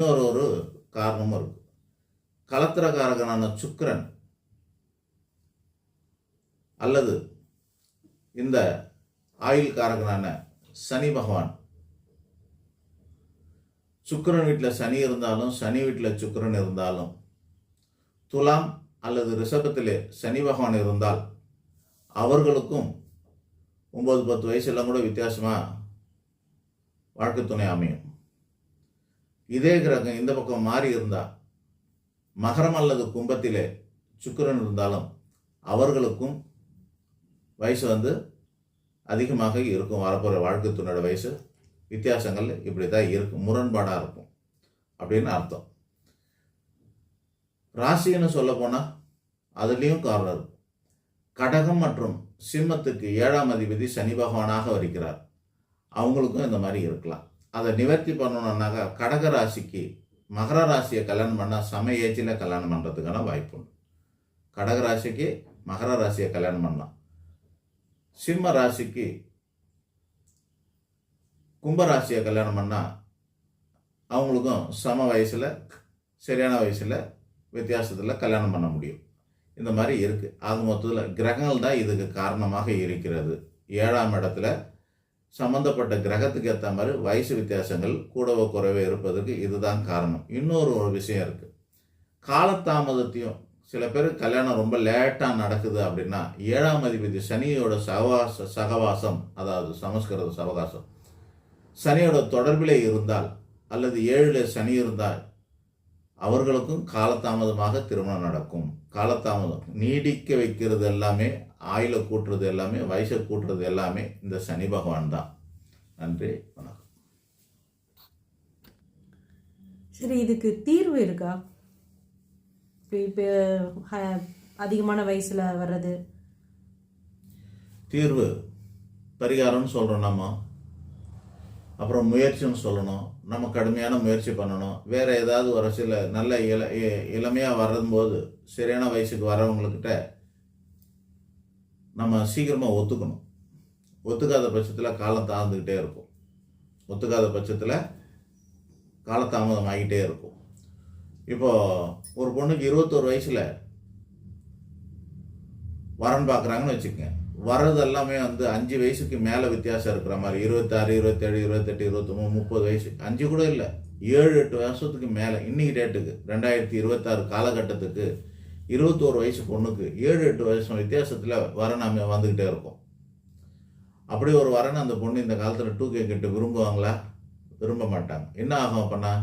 ஒரு காரணமும் இருக்கு. கலத்திரகாரகனான சுக்கிரன் அல்லது இந்த ஆயுள் காரகனான சனி பகவான், சுக்கிரன் வீட்டில் சனி இருந்தாலும் சனி வீட்டில் சுக்கிரன் இருந்தாலும், துலாம் அல்லது ரிஷபத்திலே சனி பகவான் இருந்தால் அவர்களுக்கும் 9-10 வயசுலாம் கூட வித்தியாசமாக வாழ்க்கை துணை அமையும். இதே கிரகம் இந்த பக்கம் மாறி இருந்தால், மகரம் அல்லது கும்பத்திலே சுக்கிரன் இருந்தாலும் அவர்களுக்கும் வயசு அதிகமாக இருக்கும். வரப்போகிற வாழ்க்கை துணையோட வயசு வித்தியாசங்கள் இப்படி தான் இருக்கும், முரண்பாடாக இருக்கும் அப்படின்னு அர்த்தம். ராசின்னு சொல்ல போனால் அதுலேயும் காரணம் இருக்கும். கடகம் மற்றும் சிம்மத்துக்கு 7ஆம் அதிபதி சனி பகவானாக வருகிறார். அவங்களுக்கும் இந்த மாதிரி இருக்கலாம். அதை நிவர்த்தி பண்ணணுன்னாக்கா கடக ராசிக்கு மகர ராசியை கல்யாணம் பண்ணால் சம ஏஜில் கல்யாணம் பண்ணுறதுக்கான வாய்ப்பு உண்டு. கடக ராசிக்கு மகர ராசியை கல்யாணம் பண்ணலாம். சிம்ம ராசிக்கு கும்பராசியை கல்யாணம் பண்ணால் அவங்களுக்கும் சம வயசில் சரியான வயசில் வித்தியாசத்தில் கல்யாணம் பண்ண முடியும். இந்த மாதிரி இருக்குது. ஆக மொத்தத்தில் கிரகங்கள் தான் இதுக்கு காரணமாக இருக்கிறது. 7ஆம் இடத்துல சம்மந்தப்பட்ட கிரகத்துக்கு ஏற்ற மாதிரி வயசு வித்தியாசங்கள் கூடவோ குறைவோ இருப்பதற்கு இதுதான் காரணம். இன்னொரு விஷயம் இருக்குது. காலதாமதத்தையும் சில பேர் கல்யாணம் ரொம்ப லேட்டாக நடக்குது அப்படின்னா 7ஆம் அதிபதி சனியோட சகவாசம், அதாவது சமஸ்கிருத சவகாசம், சனியோட தொடர்பிலே இருந்தால் அல்லது 7ல் சனி இருந்தால் அவர்களுக்கும் காலதாமதமாக திருமணம் நடக்கும். காலதாமதம் நீடிக்க வைக்கிறது எல்லாமே, ஆயுளை கூட்டுறது எல்லாமே, வயசை கூட்டுறது எல்லாமே இந்த சனி பகவான் தான். நன்றி, வணக்கம். சரி, இதுக்கு தீர்வு இருக்கா? இப்போ அதிகமான வயசில் வர்றது தீர்வு பரிகாரம்னு சொல்கிறோம். நம்ம அப்புறம் முயற்சின்னு சொல்லணும். நம்ம கடுமையான முயற்சி பண்ணணும். வேறு ஏதாவது ஒரு சில நல்ல இளமையாக வரும்போது சரியான வயசுக்கு வரவங்கக்கிட்ட நம்ம சீக்கிரமாக ஒத்துக்கணும். ஒத்துக்காத பட்சத்தில் காலம் தாழ்ந்துக்கிட்டே இருக்கும். ஒத்துக்காத பட்சத்தில் காலதாமதம் ஆகிட்டே இருக்கும். இப்போது ஒரு பொண்ணுக்கு 21 வயசில் வரன் பார்க்குறாங்கன்னு வச்சுக்கோங்க. வர்றது எல்லாமே 5 வயசுக்கு மேலே வித்தியாசம் இருக்கிற மாதிரி, 26, 27, 28, 29, 30 வயசு, 5 கூட இல்லை, 7-8 வருஷத்துக்கு மேலே. இன்றைக்கி டேட்டுக்கு 2026 காலகட்டத்துக்கு 21 வயசு பொண்ணுக்கு 7-8 வருஷம் வித்தியாசத்தில் வரன் வந்துக்கிட்டே இருக்கும். அப்படி ஒரு வரன் அந்த பொண்ணு இந்த காலத்தில் 2K கிட்ட விரும்புவாங்களா? விரும்ப மாட்டாங்க. என்ன ஆகும் அப்படின்னா,